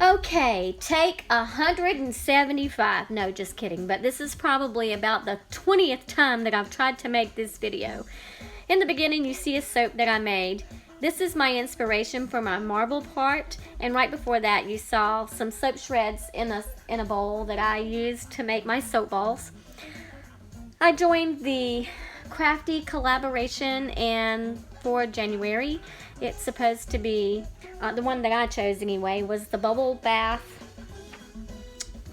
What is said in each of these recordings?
Okay, take 175. No, just kidding. But this is probably about the 20th time that I've tried to make this video. In the beginning, you see a soap that I made. This is my inspiration for my marble part. And right before that, you saw some soap shreds in a bowl that I used to make my soap balls. I joined the Crafty collaboration and for January, it's supposed to be, the one that I chose anyway, was the bubble bath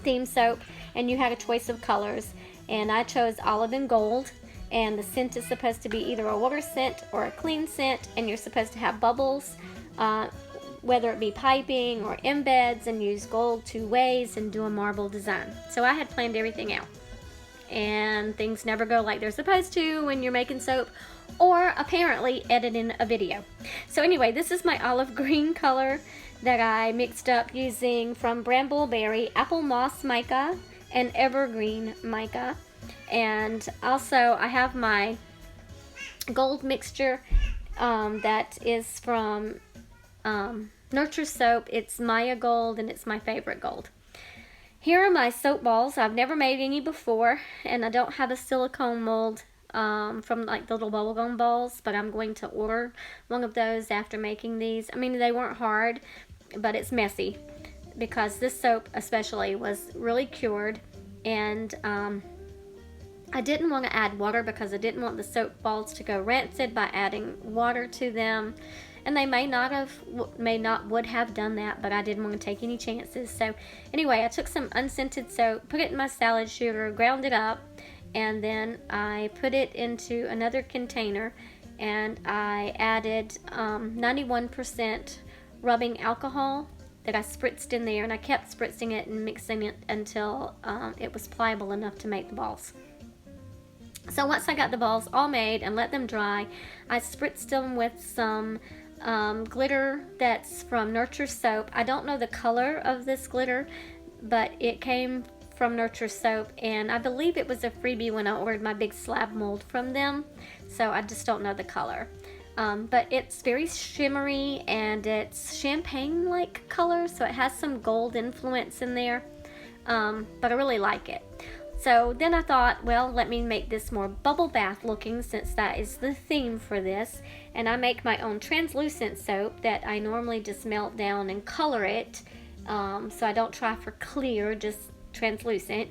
theme soap, and you had a choice of colors, and I chose olive and gold, and the scent is supposed to be either a water scent or a clean scent, and you're supposed to have bubbles, whether it be piping or embeds, and use gold 2 ways and do a marble design. So I had planned everything out. And things never go like they're supposed to when you're making soap or apparently editing a video. So anyway, this is my olive green color that I mixed up using from brambleberry, apple moss mica, and evergreen mica. And also I have my gold mixture that is from Nurture Soap. It's Maya Gold and it's my favorite gold. Here are my soap balls. I've never made any before, and I don't have a silicone mold from like the little bubblegum balls, but I'm going to order one of those after making these. I mean, they weren't hard, but it's messy because this soap especially was really cured, and I didn't want to add water because I didn't want the soap balls to go rancid by adding water to them. And they would have done that, but I didn't want to take any chances. So anyway, I took some unscented soap, put it in my salad shooter, ground it up, and then I put it into another container, and I added 91% rubbing alcohol that I spritzed in there, and I kept spritzing it and mixing it until it was pliable enough to make the balls. So once I got the balls all made and let them dry, I spritzed them with some glitter that's from Nurture Soap. I don't know the color of this glitter, but it came from Nurture Soap, and I believe it was a freebie when I ordered my big slab mold from them, so I just don't know the color. But it's very shimmery and it's champagne-like color, so it has some gold influence in there, but I really like it. So then I thought, well, let me make this more bubble bath looking, since that is the theme for this. And I make my own translucent soap that I normally just melt down and color it. So I don't try for clear, just translucent.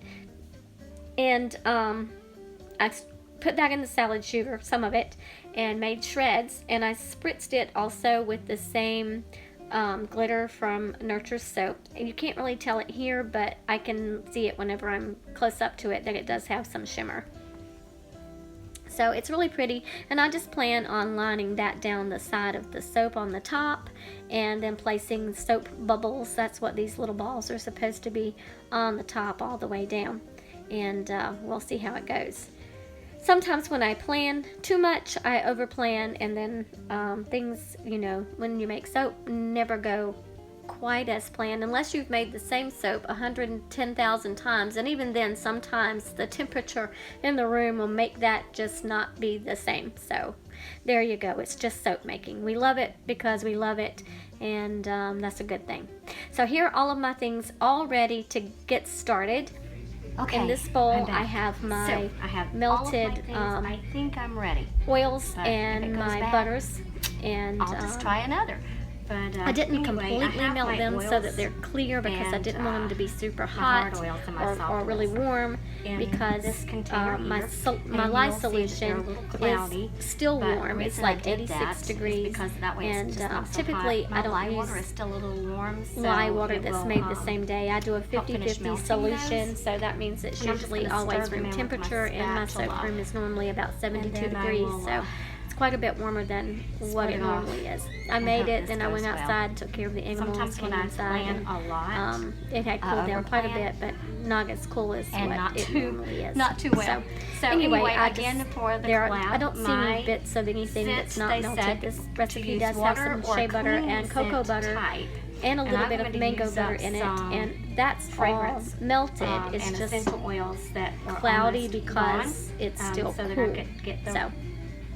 And I put that in the salad shooter, some of it, and made shreds. And I spritzed it also with the same glitter from Nurture Soap. And you can't really tell it here, but I can see it whenever I'm close up to it that it does have some shimmer. So it's really pretty, and I just plan on lining that down the side of the soap on the top, and then placing soap bubbles. That's what these little balls are supposed to be, on the top all the way down, and we'll see how it goes. Sometimes when I plan too much, I overplan, and then things, you know, when you make soap, never go quite as planned, unless you've made the same soap 110,000 times, and even then, sometimes the temperature in the room will make that just not be the same. So there you go. It's just soap making. We love it because we love it, and that's a good thing. So here are all of my things all ready to get started. Okay, in this bowl, I have my melted I think I'm ready. Oils and my butters, and I'll just try another. But, I didn't completely melt them so that they're clear, because I didn't want them to be super hot or really warm, because my lye solution is still warm. It's like 86 degrees, and typically I don't use lye water that's made the same day. I do a 50-50 solution, so that means it's usually always room temperature, and my soap room is normally about 72 degrees, so quite a bit warmer than what it normally is. I made it, then I went outside, took care of the animals, came inside, and it had cooled down quite a bit, but not as cool as what it normally is. Not too well. So anyway, I don't see any bits of anything that's not melted. This recipe does have some shea butter and cocoa butter and a little bit of mango butter in it, and that's all melted. It's just cloudy because it's still cool. So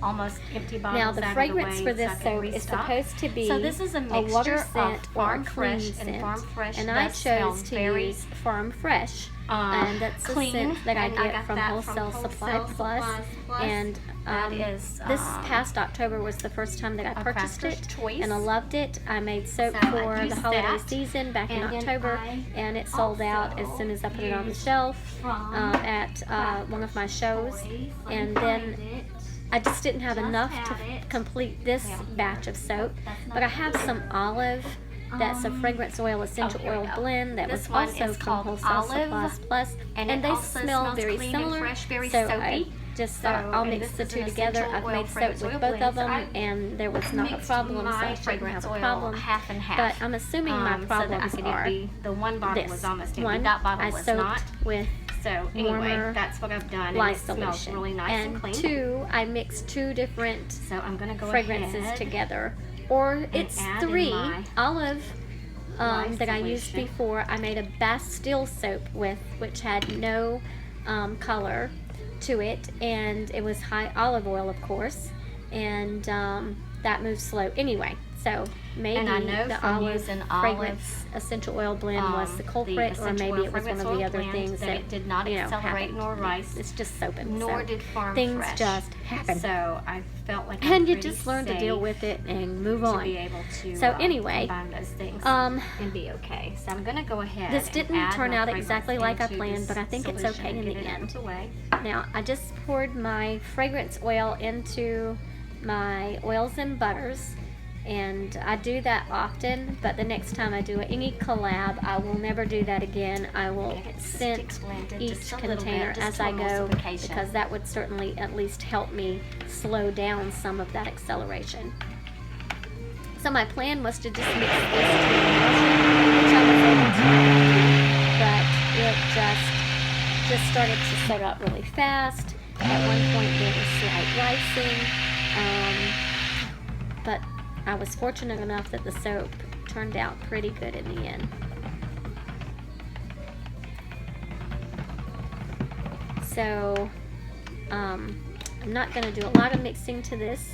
almost empty bottles Now the out fragrance of the way for this so I can soap is restock. supposed to be So this is a mixture water of scent or a Farm clean Fresh, and scent. Farm Fresh And I does smell chose to very use Farm Fresh. And that's the clean, scent that I and get got from that Wholesale Supply Wholesale Plus. Plus. And That is, this past October was the first time that I a purchased Crafter's it, Choice. and I loved it. I made soap So I for the used holiday that, season back in and then October, I and it sold out as soon as I put it on the shelf at one of my shows. And then I just didn't have enough to complete this batch of soap, but I have some olive. That's a fragrance oil essential oil blend that This was one also is from called Wholesale Olive, Supplies Plus, and and it they also smell smells very clean and similar. fresh, very So I soapy. just thought I'll and mix this the is two an together. essential I've oil made soap fragrance with oil both of blend. them, I and there was not a mixed problem, so my I shouldn't fragrance have a oil problem. half and half. But I'm assuming my so problems that I could are empty. The one bottle this was almost empty. one. That bottle I was soaked not. with So anyway, warmer that's what I've done, lye and it smells solution. really nice and clean. Two, I mixed two different So I'm gonna go fragrances ahead together, or it's add in three. my Olive lye that I used solution. before, I made a Bastille soap with, which had no color to it, and it was high olive oil, of course, and that moves slow. Anyway, so maybe And I know the from olive using fragrance essential oil blend was the culprit, or essential maybe oil it was one fragrance of the oil other blend things that it did not accelerate happen. nor rise, It's just soaping. nor so did Farm things Fresh. just happen. So I felt like And you pretty just learn to deal safe with it and move to on. be able to So anyway, combine those things um, and be okay. So I'm gonna go ahead. this and didn't add turn my out fragrance exactly like I into planned, this but I think it's solution okay in and the get it out end. of the way. Now, I just poured my fragrance oil into my oils and butters, and I do that often, but the next time I do any collab, I will never do that again. I will Get it scent stick blended each just a little container bit, just as to I go, emulsification. because that would certainly at least help me slow down some of that acceleration. So my plan was to just mix this to emulsion, which I was able to do, but it just started to set up really fast. At one point there was slight ricing, but I was fortunate enough that the soap turned out pretty good in the end. So I'm not going to do a lot of mixing to this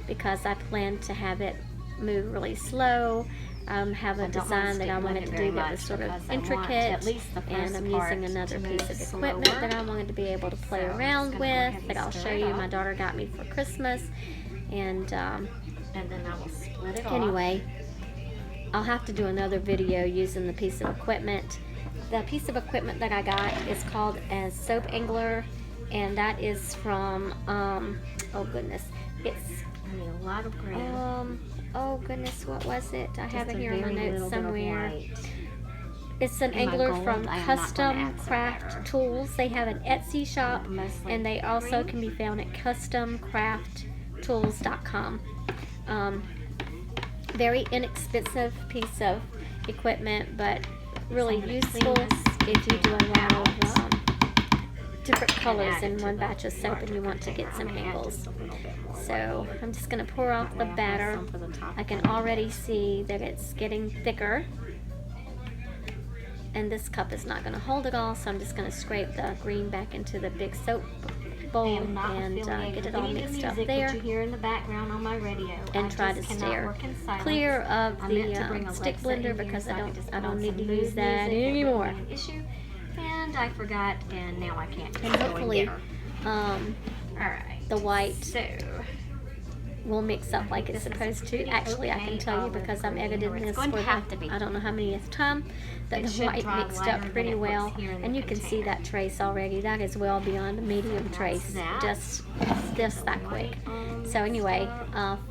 because I plan to have it move really slow. Have a design that I wanted to do that was sort of intricate, and I'm using another piece of equipment that I wanted to be able to play around with, that I'll show you my daughter got me for Christmas. And then I will split it off. anyway, I'll have to do another video using the piece of equipment. The piece of equipment that I got is called a soap angler, and that is from oh goodness, it's I need a lot of green. oh goodness, what was it? I have Just it a here in my very notes little bit of somewhere. white. It's an In my angler gold, from I am not gonna Custom add some Craft better. Tools. They have an Etsy shop, Mostly and they also green. can be found at customcrafttools.com. Very inexpensive piece of equipment, but really So I'm gonna useful clean this if you do a lot of out. different colors add it in to one the batch of soap, and you want to get some angles. So I'm just going to pour off the batter. I can already see that it's getting thicker, and this cup is not going to hold it all, so I'm just going to scrape the green back into the big soap bowl and get it all mixed up there, You hear in the background on my radio. and try to steer clear of the stick blender because I don't need to use that anymore. And I forgot, and now I can't. And hopefully all right. the white So will mix up like it's supposed to. Actually, I can tell you because I'm editing this for the, I don't know how manyth time, that the white mixed up pretty well, and you can see that trace already. That is well beyond a medium trace, just that quick. So anyway,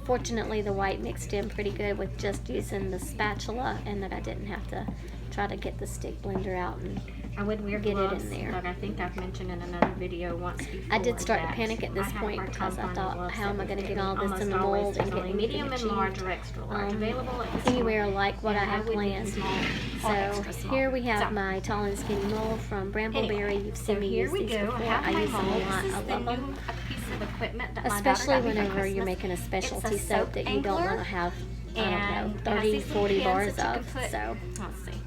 fortunately the white mixed in pretty good with just using the spatula, and that I didn't have to try to get the stick blender out and I would wear get gloves, it in there. but I think I've mentioned in another video once before. I did start to that panic at this I have a point hard because time I finding thought, gloves how am I that going to fit get all me. this in the Almost always mold and there's get only anything medium and achieved? large or extra large available at this Anywhere point. like what I And have would need planned. small or So extra small. here we have So, my tall and skinny mole from Brambleberry. Anyway, You've so seen me here use we these go. before. I have I my use them a mold. lot. This I is the love them. new piece of equipment that my daughter Especially got me for whenever you're Christmas. making a specialty It's a soap that you don't angler, want to have, I and don't know, it has 30, these little 40 pins bars that you of. can put- So let's see.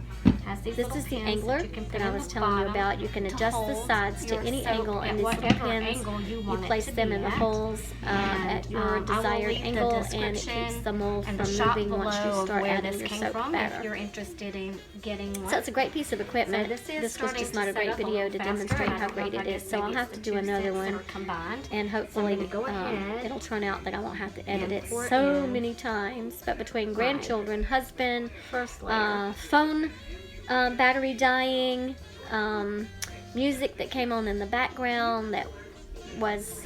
Has these This little is the pins angler you can put that I in was the telling you bottom about. You can adjust the hold sides to your any soap angle, at and these little whatever pins, angle you you want it place to them be in the at. holes at your I will desired leave the angle, and it keeps description the mold and from the shop moving once you below of start where adding this your came soap from batter. if you're interested in getting one. So it's a great piece of equipment. So this is This was starting just to not a set great up a video little to faster. demonstrate I how don't know great if it I is. guess So I'll maybe have it's to the do two another cents that one, are combined. and So I'm hopefully gonna go ahead it'll turn out that I won't have to edit and it pour it so in many times. But between grandchildren, husband, first layer. phone battery dying, music that came on in the background that was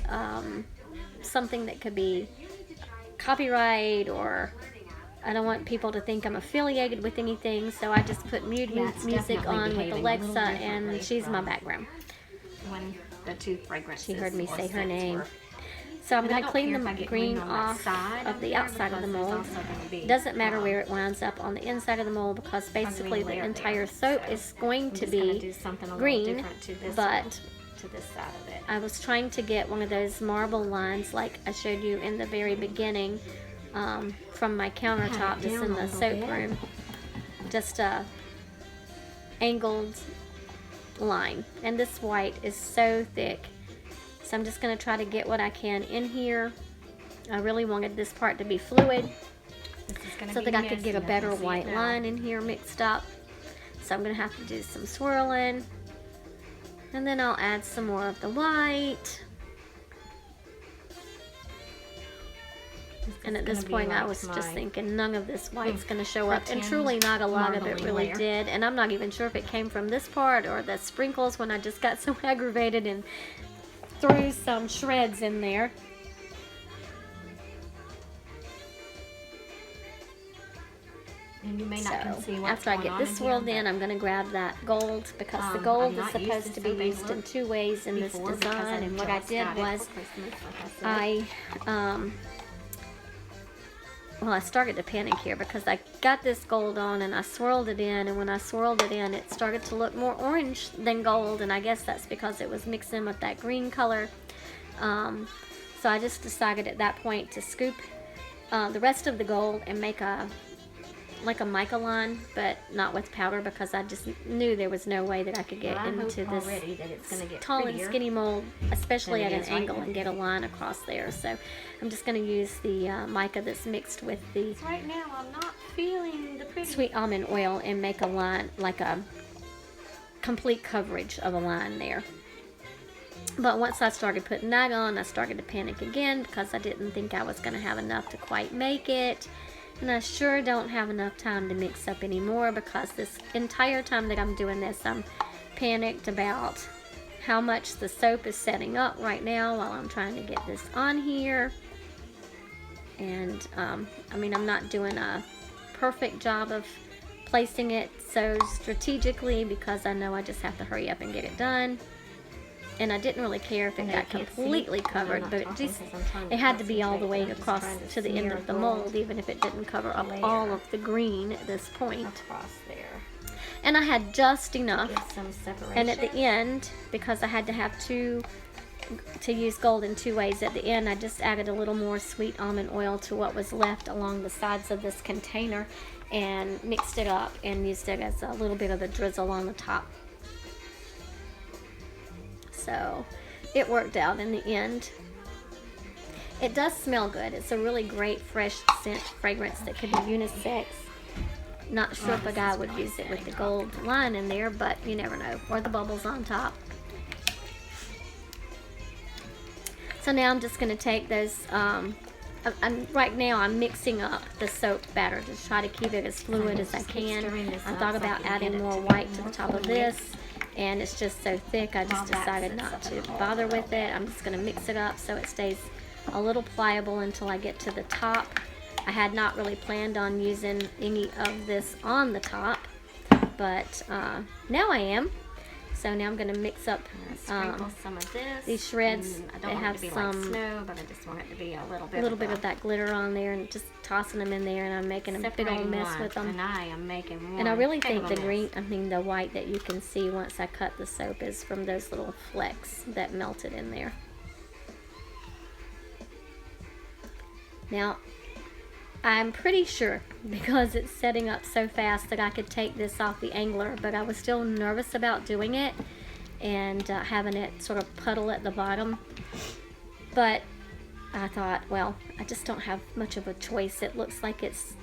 something that could be copyright, or I don't want people to think I'm affiliated with anything, so I just put music on with Alexa, and she's my background. When the two fragrances She heard me or say her scents name. were. So I'm And I going to don't clean care if the I get green green on that off side of the there, outside of the because there's mold. also gonna be, Doesn't matter where it winds up on the inside of the mold, because basically the layer entire there. soap So is going I'm to just gonna be do something a little green, different to this but one, to this side of it. I was trying to get one of those marble lines like I showed you in the very beginning, from my countertop just in the soap room. Just a angled line. And this white is so thick. So I'm just going to try to get what I can in here. I really wanted this part to be fluid so that I could get a better white line in here mixed up. So I'm going to have to do some swirling. And then I'll add some more of the white. And at this point, I was just thinking none of this white's going to show up. And truly not a lot of it really did. And I'm not even sure if it came from this part or the sprinkles when I just got so aggravated and threw some shreds in there. And you may not see after I get this swirled in, I'm going to grab that gold, because the gold is supposed to be used in two ways in this design. And what I did was I started to panic here because I got this gold on and I swirled it in, and when I swirled it in, it started to look more orange than gold, and I guess that's because it was mixing with that green color. So I just decided at that point to scoop the rest of the gold and make like a mica line, but not with powder, because I just knew there was no way that I could get into this tall and skinny mold, especially at an angle, and get a line across there. So I'm just going to use the mica that's mixed with the right now I'm not feeling the pretty sweet almond oil and make a line, like a complete coverage of a line there. But once I started putting that on, I started to panic again because I didn't think I was going to have enough to quite make it. And I sure don't have enough time to mix up anymore, because this entire time that I'm doing this, I'm panicked about how much the soap is setting up right now while I'm trying to get this on here. And I mean, I'm not doing a perfect job of placing it so strategically, because I know I just have to hurry up and get it done. And I didn't really care if it got completely covered, but it had to be all the way across to the end of the mold, even if it didn't cover up all of the green at this point. And I had just enough. And at the end, because I had to have to use gold in two ways, at the end I just added a little more sweet almond oil to what was left along the sides of this container and mixed it up and used it as a little bit of a drizzle on the top. So it worked out in the end. It does smell good. It's a really great fresh scent fragrance that could be unisex. Not sure if a guy would use it with the gold line in there, but you never know. Or the bubbles on top. So now I'm just going to take those, right now I'm mixing up the soap batter to try to keep it as fluid as I can. I thought about adding more white to the top of this, and it's just so thick I just decided not to bother with it. I'm just going to mix it up so it stays a little pliable until I get to the top. I had not really planned on using any of this on the top, but now I am. So now I'm going to mix up some of this. These shreds. They have some like snow, but I just want it to be a little bit of that glitter on there, and just tossing them in there, and I'm making a big old mess with them. And I am making one. And I really think the the white that you can see once I cut the soap is from those little flecks that melted in there. Now, I'm pretty sure, because it's setting up so fast, that I could take this off the angler, but I was still nervous about doing it and having it sort of puddle at the bottom. But I thought, well, I just don't have much of a choice. It looks like it's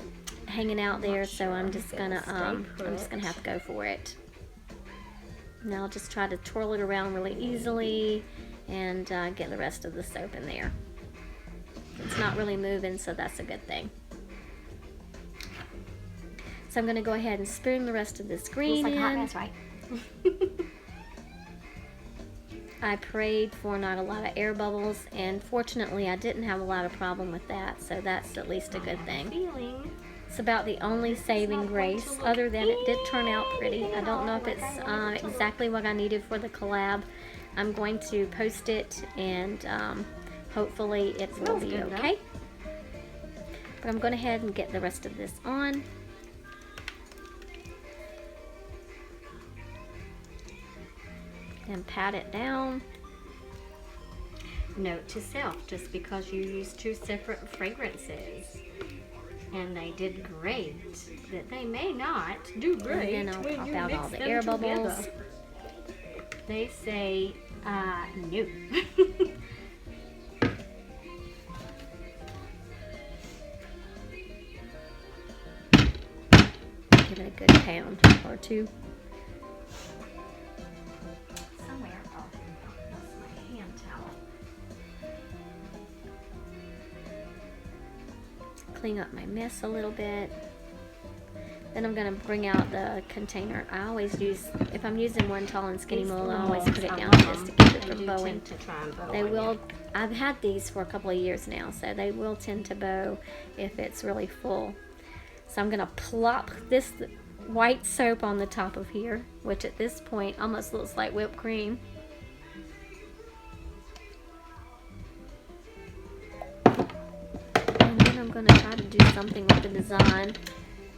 hanging out there, so I'm just gonna have to go for it. Now I'll just try to twirl it around really easily and get the rest of the soap in there. It's not really moving, so that's a good thing. So I'm gonna go ahead and spoon the rest of this green in. Looks like a hot mess, right? I prayed for not a lot of air bubbles, and fortunately I didn't have a lot of problem with that, so that's at least a good thing. It's about the only saving grace, other than it did turn out pretty. I don't know if it's exactly what I needed for the collab. I'm going to post it, and hopefully it will be okay. But I'm going to head and get the rest of this on. And pat it down. Note to self, just because you use 2 separate fragrances and they did great, that they may not do great. And then I'll when pop you out mix all the them air together. bubbles. They say no. Give it a good pound or 2. Somewhere. Oh, that's my hand towel. Clean up my mess a little bit. Then I'm going to bring out the container. I always use, if I'm using one tall and skinny mold, I always put it down just to keep it from bowing. They will, I've had these for a couple of years now, so they will tend to bow if it's really full. So I'm going to plop this white soap on the top of here, which at this point almost looks like whipped cream. And then I'm going to try to do something with the design.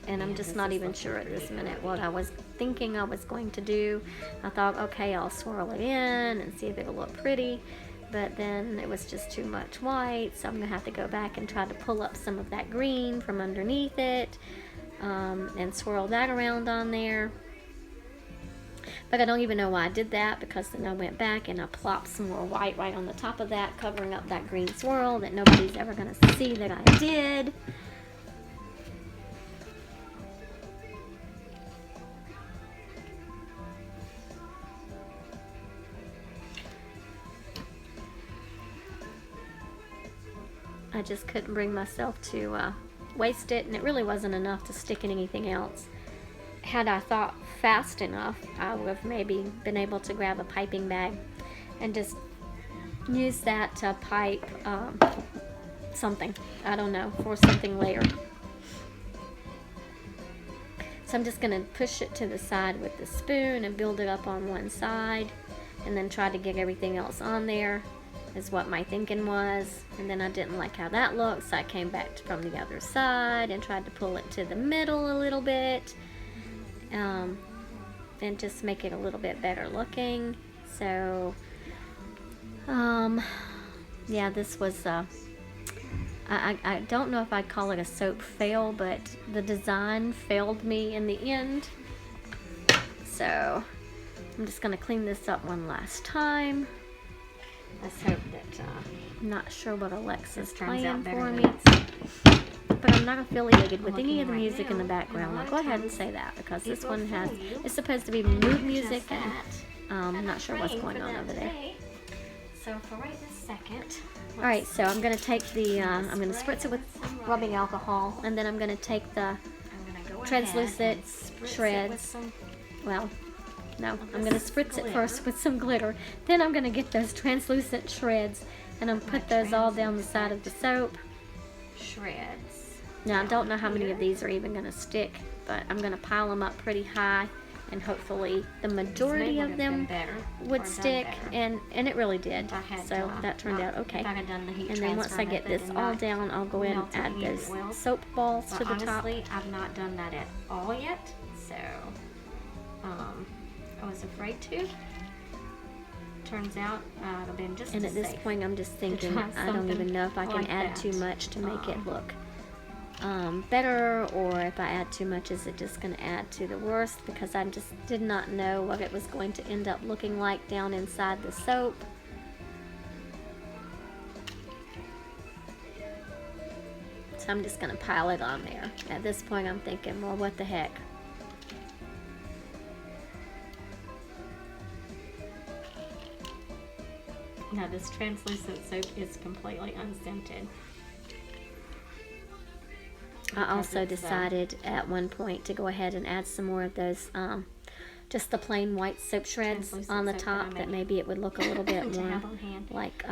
And I'm just not even sure at this minute what I was thinking I was going to do. I thought, okay, I'll swirl it in and see if it'll look pretty. But then it was just too much white, so I'm going to have to go back and try to pull up some of that green from underneath it and swirl that around on there. But I don't even know why I did that, because then I went back and I plopped some more white right on the top of that, covering up that green swirl that nobody's ever going to see that I did. I just couldn't bring myself to waste it, and it really wasn't enough to stick in anything else. Had I thought fast enough, I would have maybe been able to grab a piping bag and just use that to pipe something, I don't know, for something later. So I'm just going to push it to the side with the spoon and build it up on one side, and then try to get everything else on there, is what my thinking was. And then I didn't like how that looked, so I came back from the other side and tried to pull it to the middle a little bit, and just make it a little bit better looking. So yeah, this was I don't know if I'd call it a soap fail, but the design failed me in the end. So I'm just gonna clean this up one last time. Let's hope that I'm not sure what Alexa's turns out playing better for than me, but I'm not affiliated with any of the right music in the now, background. and a I'll lot go of ahead and times say that, because it this will one has, fool you, it's supposed to be mood music, just and that. I'm not sure what's praying going for on that over there. today. So for right this second, All right, so I'm gonna take the, I'm gonna spritz it with rubbing alcohol, and then I'm gonna take the I'm gonna go translucent ahead and spritz it with shreds. some Well, no, I'm gonna spritz it first with some glitter. Then I'm gonna get those translucent shreds, and I'm put those all down the side of the soap. shreds. Now I don't know how many of these are even gonna stick, but I'm gonna pile them up pretty high, and hopefully the majority of them would stick, and it really did. So that turned out okay. And then once I get this all down, I'll go in and add those soap balls to the top. Honestly, I've not done that at all yet, so I was afraid to. Turns out I've been just And as at this safe point, I'm just thinking, try I don't even something know if I can like add that. too much to make it look better, or if I add too much, is it just going to add to the worst, because I just did not know what it was going to end up looking like down inside the soap. So I'm just going to pile it on there. At this point I'm thinking, well, what the heck. Now this translucent soap is completely unscented. I also decided at one point to go ahead and add some more of those, just the plain white soap shreds on the top, that maybe it would look a little bit more like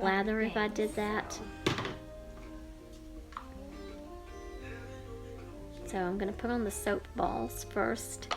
lather if I did that. So I'm going to put on the soap balls first.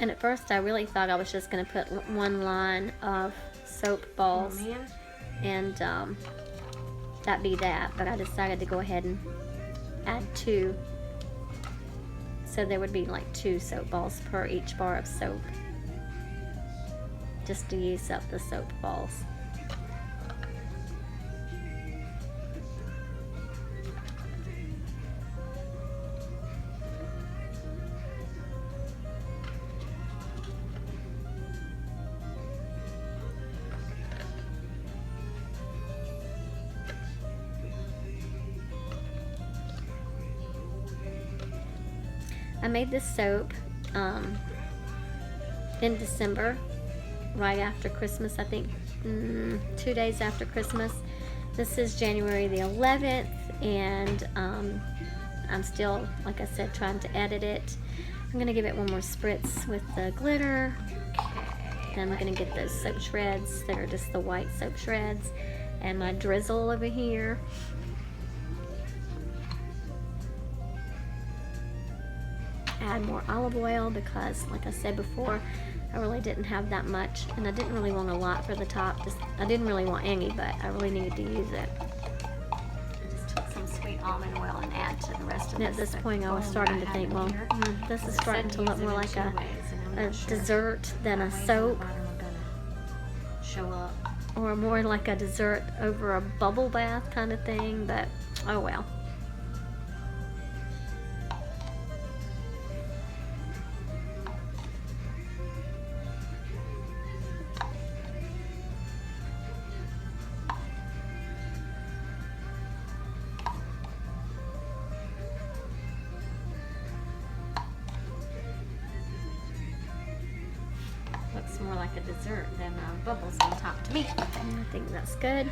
And at first I really thought I was just going to put one line of soap balls, and that'd be that, but I decided to go ahead and add 2, so there would be like 2 soap balls per each bar of soap, just to use up the soap balls. I made this soap in December, right after Christmas, I think 2 days after Christmas. This is January the 11th, and I'm still, like I said, trying to edit it. I'm going to give it one more spritz with the glitter. Then I'm going to get those soap shreds that are just the white soap shreds, and my drizzle over here. Add more olive oil because, like I said before, I really didn't have that much, and I didn't really want a lot for the top. I didn't really want any, but I really needed to use it. I just took some sweet almond oil and add to the rest of it. At this point I was starting to think, well, this is starting to look more like a dessert than a soap, or more like a dessert over a bubble bath kind of thing, but oh well. Looks more like a dessert than bubbles on top to me. I think that's good.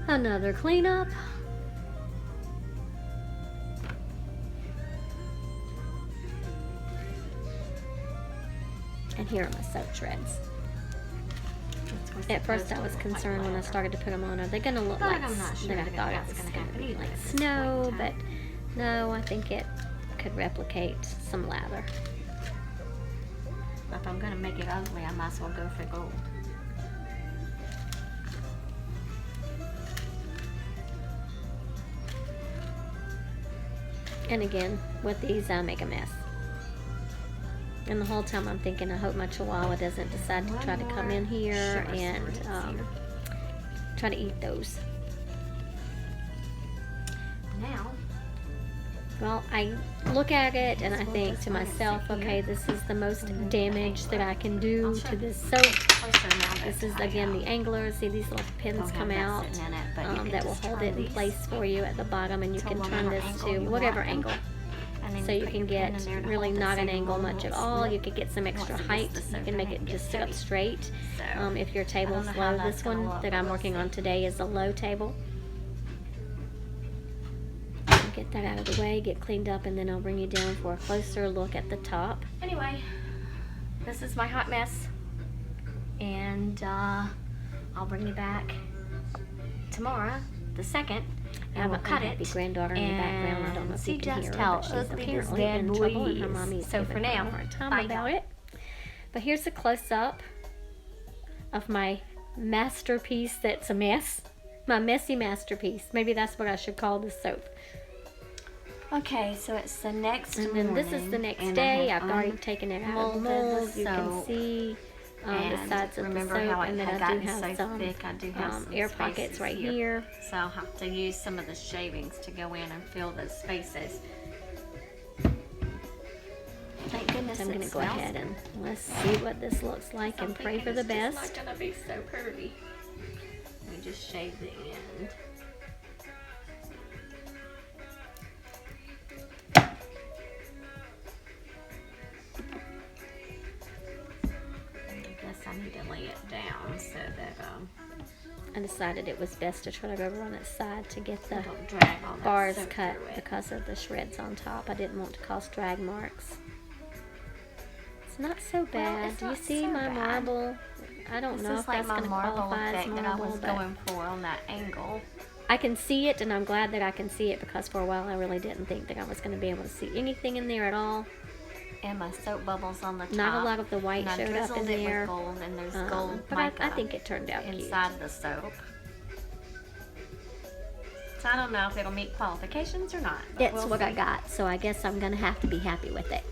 Another cleanup. And here are my soap shreds. At first I was concerned when I started to put them on, are they going to look like, I'm not sure I thought it was going to be like snow, but no, I think it could replicate some lather. If I'm going to make it ugly, I might as well go for gold. And again, with these I make a mess. And the whole time I'm thinking, I hope my chihuahua doesn't decide to try to come in here and try to eat those. Now, well, I look at it and I think to myself, okay, this is the most damage that I can do to this soap. This is again the angler. See, these little pins come out that will hold it in place for you at the bottom, and you can turn this to whatever angle. So you can get really not an angle much at all. You could get some extra height. You can make it just sit up straight. If your table's low, this one that I'm working on today is a low table. Get that out of the way, get cleaned up, and then I'll bring you down for a closer look at the top. Anyway, this is my hot mess, and I'll bring you back tomorrow, the 2nd, and we'll cut it. Granddaughter in the background. I don't know if you can hear her, but she's apparently in trouble, and her mommy's giving her a hard time about it. But here's a close-up of my masterpiece that's a mess. My messy masterpiece. Maybe that's what I should call this soap. Okay, so it's the next And morning. then this is the next and day. I have I've already taken it out of the mold. You can see the sides of the remember soap. how it And then had I do gotten have so some thick, I do have some air pockets spaces right here. So I'll have to use some of the shavings to go in and fill those spaces. Thank goodness So I'm it going to go smells ahead and let's see what this looks like and pray for the best. It's not gonna be so curvy. Let me just shave the end. I guess I need to lay it down so that I decided it was best to try to go on its side to get the don't drag all that bars soap cut through it. because of the shreds on top. I didn't want to cause drag marks. It's not so bad. it's Do you not see so my bad. marble? I don't know This is if like that's my going to marble qualify as effect that I marble, was but going for on that angle. I can see it, and I'm glad that I can see it because for a while I really didn't think that I was going to be able to see anything in there at all. And my soap bubbles on the top. Not a lot of the white and I showed up drizzled in it there. with gold, and there's gold But mica I think it turned out cute. inside the soap. So I don't know if it'll meet qualifications or not. But It's we'll what I see. got, so I guess I'm going to have to be happy with it.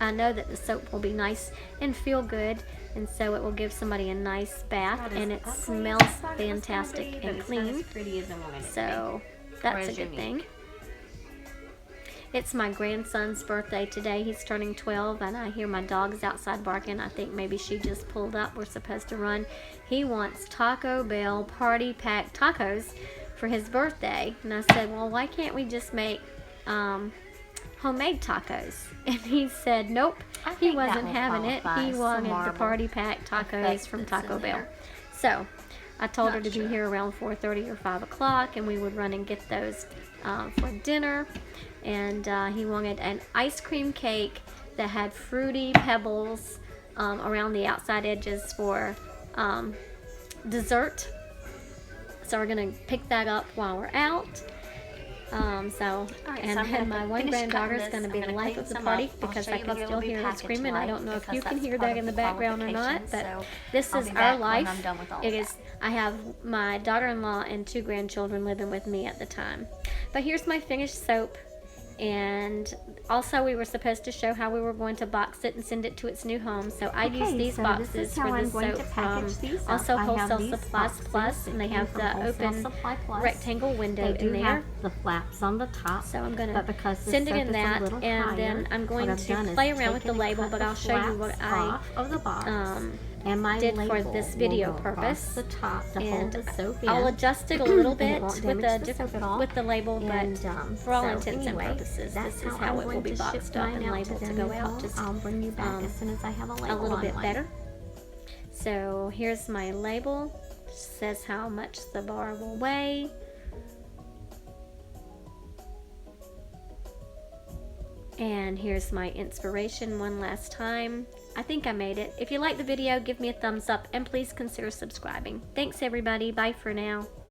I know that the soap will be nice and feel good, and so it will give somebody a nice bath, Not as and it ugly as smells I thought it was gonna fantastic be, but and it's not clean. as pretty as I wanted it to So be. that's a as good thing. unique. It's my grandson's birthday today. He's turning 12, and I hear my dog's outside barking. I think maybe she just pulled up. We're supposed to run. He wants Taco Bell party pack tacos for his birthday. And I said, well, why can't we just make homemade tacos? And he said, nope, I he think that wasn't will having it. qualify He as wanted some the marble party pack tacos effect from that's Taco in Bell. there. So I told her Not to be sure. here around 4:30 or 5 o'clock, and we would run and get those for dinner. And he wanted an ice cream cake that had fruity pebbles around the outside edges for dessert. So we're gonna pick that up while we're out. And so I'm gonna my one finish granddaughter is cutting going to this. be I'm the gonna life clean of the some party up. I'll because show I you can what it'll still be hear her packaged screaming. I like, don't know if because you can that's hear part that of in the the background or not, qualifications, but so this I'll is be our back when life. I'm done with all It that. is. I have my daughter-in-law and 2 grandchildren living with me at the time. But here's my finished soap. And also we were supposed to show how we were going to box it and send it to its new home. So I used these so boxes this is for how this I'm going soap to from package these up. also I have Wholesale these Supplies boxes Plus, that and they came have from the Wholesale open Supply Plus. rectangle window They do in there. have the flaps on the top. So I'm going but to because the send it soap in is a that, little and higher, then I'm going what I've done to is play around with the taken and label, cut but the I'll show you what flaps I off of the box. And my did for label this will video go purpose. across the top to And hold the soap in. I'll adjust it a little And it bit won't with damage the the soap at all. with the label, And, but for all so intents anyway, and purposes, that's this is how how I'm it will going be to boxed ship up mine and out labeled to their go new out home. just I'll bring you back as soon as I have a a label little on bit mine. better. So here's my label. It says how much the bar will weigh. And here's my inspiration one last time. I think I made it. If you like the video, give me a thumbs up and please consider subscribing. Thanks everybody. Bye for now.